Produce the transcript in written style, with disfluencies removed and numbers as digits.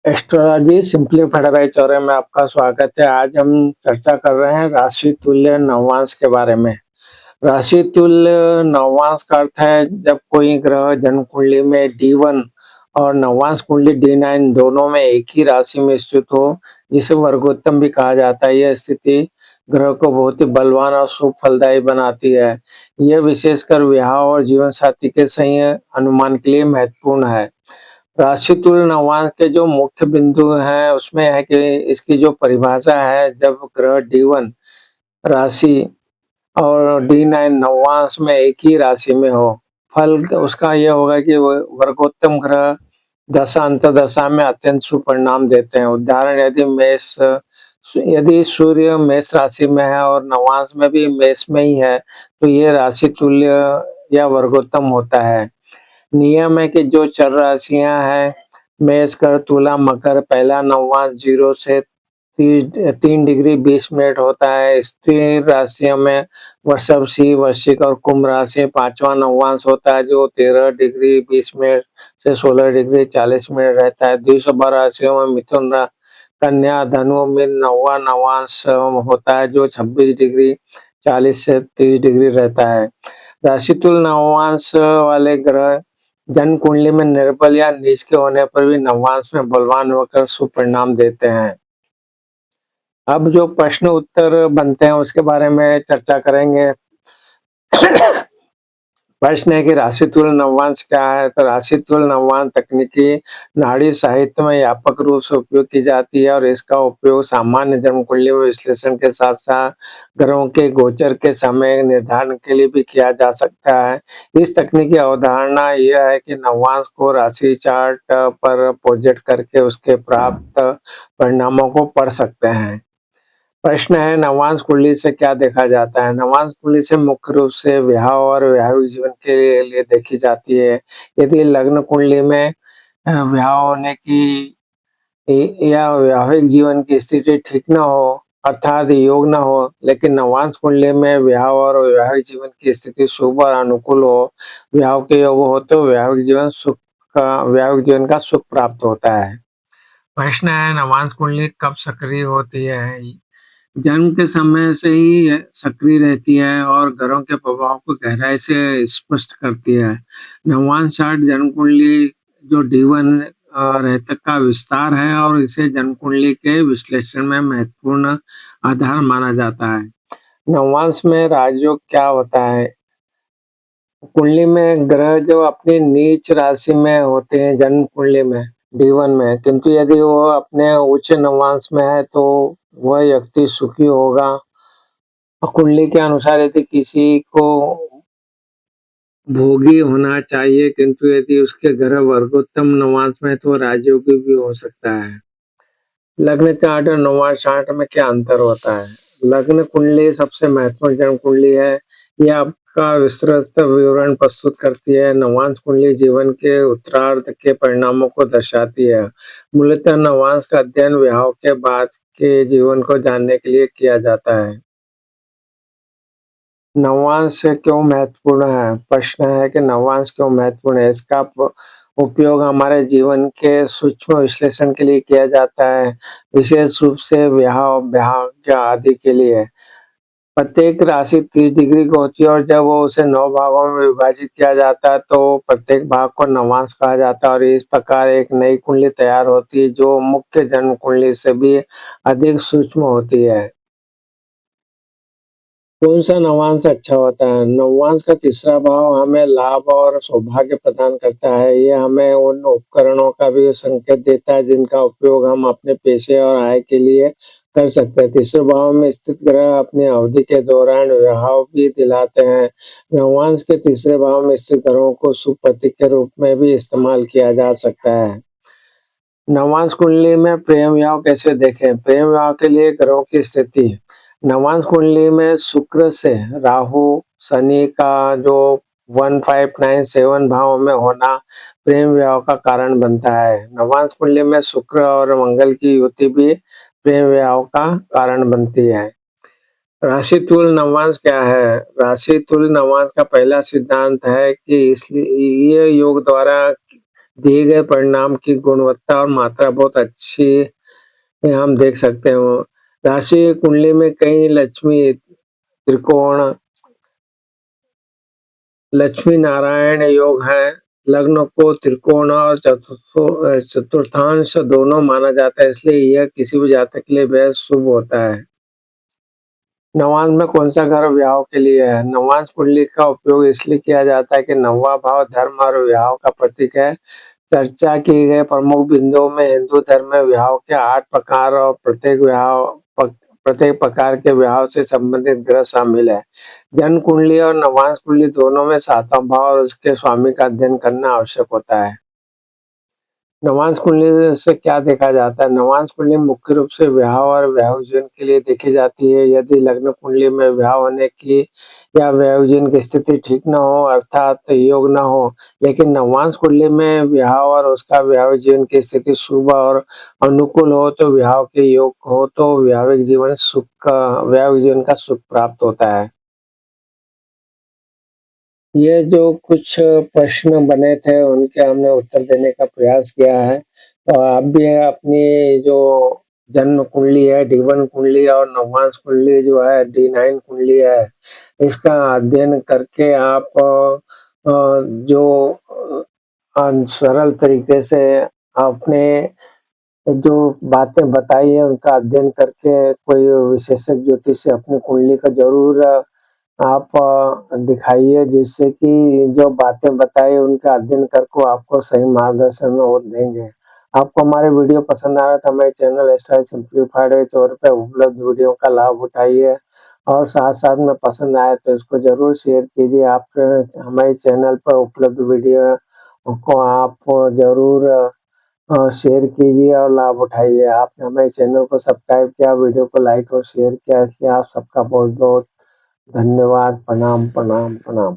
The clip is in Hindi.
एस्ट्रोलॉजी सिंपलीफाइड बाय चौरे में आपका स्वागत है। आज हम चर्चा कर रहे हैं राशि तुल्य नवांश के बारे में। राशि तुल्य नवांश का अर्थ है जब कोई ग्रह जन्म कुंडली में D1 और नवांश कुंडली D9 दोनों में एक ही राशि में स्थित हो, जिसे वर्गोत्तम भी कहा जाता है। यह स्थिति ग्रह को बहुत ही बलवान और शुभ फलदायी बनाती है। यह विशेषकर विवाह और जीवन साथी के सही अनुमान के लिए महत्वपूर्ण है। राशि तुल्य नवांश के जो मुख्य बिंदु हैं उसमें है कि इसकी जो परिभाषा है, जब ग्रह D1 राशि और D9 नवांश में एक ही राशि में हो, फल उसका यह होगा कि वर्गोत्तम ग्रह दशा अंतर्दशा में अत्यंत शुभ परिणाम देते हैं। उदाहरण यदि सूर्य मेष राशि में है और नवांश में भी मेष में ही है, तो ये राशि तुल्य या वर्गोत्तम होता है। नियम है कि जो चर राशियां हैं, मेष, कर, तुला, मकर, पहला नवांश 0 से 3 डिग्री 20 मिनट होता है। स्थिर राशियों में वृषभ, सिंह, वृश्चिक और कुंभ राशि पांचवा नवांश होता है, जो 13 डिग्री 20 मिनट से 16 डिग्री 40 मिनट रहता है। द्विसभा राशियों में मिथुन, कन्या, धनु, मीन नौवा नवांश होता है, जो 26 डिग्री 40 से 30 डिग्री रहता है। राशि तुल्य नवांश वाले ग्रह जन्म कुंडली में निर्बल या नीच के होने पर भी नवांश में बलवान होकर शुभ परिणाम देते हैं। अब जो प्रश्न उत्तर बनते हैं उसके बारे में चर्चा करेंगे। प्रश्न है कि राशि तुल्य नवांश क्या है? तो राशि तुल्य नवांश तकनीकी नाड़ी साहित्य में व्यापक रूप से उपयोग की जाती है और इसका उपयोग सामान्य जन्म कुंडली में विश्लेषण के साथ साथ ग्रहों के गोचर के समय निर्धारण के लिए भी किया जा सकता है। इस तकनीक की अवधारणा यह है कि नवांश को राशि चार्ट पर प्रोजेक्ट करके उसके प्राप्त परिणामों को पढ़ सकते हैं। प्रश्न है, नवांश कुंडली से क्या देखा जाता है? नवांश कुंडली से मुख्य रूप से विवाह और वैवाहिक जीवन के लिए देखी जाती है। यदि लग्न कुंडली में विवाह होने की या वैवाहिक जीवन की स्थिति ठीक न हो, अर्थात योग न हो, लेकिन नवांश कुंडली में विवाह और वैवाहिक जीवन की स्थिति शुभ और अनुकूल हो, विवाह के योग हो, तो वैवाहिक जीवन का सुख प्राप्त होता है। प्रश्न है, नवांश कुंडली कब सक्रिय होती है? जन्म के समय से ही सक्रिय रहती है और ग्रहों के प्रभाव को गहराई से स्पष्ट करती है। नवांश चार्ट जन्म कुंडली जो D1 रहतक का विस्तार है और इसे जन्म कुंडली के विश्लेषण में महत्वपूर्ण आधार माना जाता है। नवांश में राजयोग क्या होता है? कुंडली में ग्रह जो अपनी नीच राशि में होते हैं जन्म कुंडली में D1 में, किंतु यदि वो अपने उच्च नवांश में है तो वह व्यक्ति सुखी होगा। कुंडली के अनुसार यदि किसी को भोगी होना चाहिए, किंतु यदि उसके ग्रह वर्गोत्तम नवांश में है तो राजयोगी भी हो सकता है। लग्न चार्ट और नवांश चार्ट में क्या अंतर होता है? लग्न कुंडली सबसे महत्वपूर्ण जन्म कुंडली है। यह आपका विस्तृत विवरण प्रस्तुत करती है। नवांश कुंडली जीवन के उत्तरार्ध के परिणामों को दर्शाती है। मूलतः नवांश का अध्ययन विवाह के बाद के जीवन को जानने के लिए किया जाता है। नवांश क्यों महत्वपूर्ण है? प्रश्न है कि नवांश क्यों महत्वपूर्ण है? इसका उपयोग हमारे जीवन के सूक्ष्म विश्लेषण के लिए किया जाता है, विशेष रूप से ब्याह आदि के लिए। प्रत्येक राशि 30 डिग्री की होती है और जब वो उसे 9 भागों में विभाजित किया जाता है तो प्रत्येक भाग को नवांश कहा जाता है और इस प्रकार एक नई कुंडली तैयार होती है जो मुख्य जन्म कुंडली से भी अधिक सूक्ष्म होती है। कौन सा नवांश अच्छा होता है? नवांश का तीसरा भाव हमें लाभ और सौभाग्य प्रदान करता है। ये हमें उन उपकरणों का भी संकेत देता है जिनका उपयोग हम अपने पेशे और आय के लिए कर सकते हैं। तीसरे भाव में स्थित ग्रह अपनी अवधि के दौरान विवाह भी दिलाते हैं। नवांश के तीसरे भाव में स्थित ग्रहों को शुभ प्रतीक के रूप में भी इस्तेमाल किया जा सकता है। नवांश कुंडली में प्रेम विवाह कैसे देखें? प्रेम विवाह के लिए ग्रहों की स्थिति। नवांश कुंडली में शुक्र से राहु शनि का जो 1597 भाव में होना प्रेम विवाह का कारण बनता है। नवांश कुंडली में शुक्र और मंगल की युति भी प्रेम विवाह का कारण बनती है। राशि तुल्य नवांश क्या है? राशि तुल्य नवांश का पहला सिद्धांत है कि इसलिए ये योग द्वारा दिए गए परिणाम की गुणवत्ता और मात्रा बहुत अच्छी हम देख सकते हो। राशि कुंडली में कई लक्ष्मी, त्रिकोण, लक्ष्मी नारायण योग है। लग्न को त्रिकोण और चतुर्थांश दोनों माना जाता है, इसलिए यह किसी भी जातक के लिए बेहद शुभ होता है। नवांश में कौन सा घर विवाह के लिए है? नवांश कुंडली का उपयोग इसलिए किया जाता है कि नौवां भाव धर्म और विवाह का प्रतीक है। चर्चा की गई प्रमुख बिंदुओं में हिंदू धर्म में विवाह के 8 प्रकार और प्रत्येक प्रकार के विवाह से संबंधित ग्रह शामिल है। जन्म कुंडली और नवांश कुंडली दोनों में सातवां भाव और उसके स्वामी का अध्ययन करना आवश्यक होता है। नवांश कुंडली से क्या देखा जाता है? नवांश कुंडली मुख्य रूप से विवाह और वैवाहिक जीवन के लिए देखी जाती है। यदि लग्न कुंडली में विवाह होने की या वैवाहिक जीवन की स्थिति ठीक न हो, अर्थात योग न हो, लेकिन नवांश कुंडली में विवाह और उसका वैवाहिक जीवन की स्थिति शुभ और अनुकूल हो, तो विवाह के योग हो, तो वैवाहिक जीवन का सुख प्राप्त होता है। ये जो कुछ प्रश्न बने थे उनके हमने उत्तर देने का प्रयास किया है। तो आप भी अपनी जो जन्म कुंडली है, डी1 कुंडली और नवांश कुंडली जो है, डी9 कुंडली है, इसका अध्ययन करके आप जो सरल तरीके से अपने जो बातें बताई है उनका अध्ययन करके कोई विशेषज्ञ ज्योतिष से अपनी कुंडली का ज़रूर आप दिखाइए, जिससे कि जो बातें बताई उनका अध्ययन करके आपको सही मार्गदर्शन वो देंगे। आपको हमारे वीडियो पसंद आ रहा है तो हमारे चैनल लाइफस्टाइल सिंप्लीफाइड के तौर पे उपलब्ध वीडियो का लाभ उठाइए और साथ-साथ में पसंद आए तो इसको ज़रूर शेयर कीजिए। आप हमारे चैनल पर उपलब्ध वीडियो को आप ज़रूर शेयर कीजिए और लाभ उठाइए। आपने हमारे चैनल को सब्सक्राइब किया, वीडियो को लाइक और शेयर किया, इसलिए आप सबका बहुत-बहुत धन्यवाद। प्रणाम, प्रणाम, प्रणाम।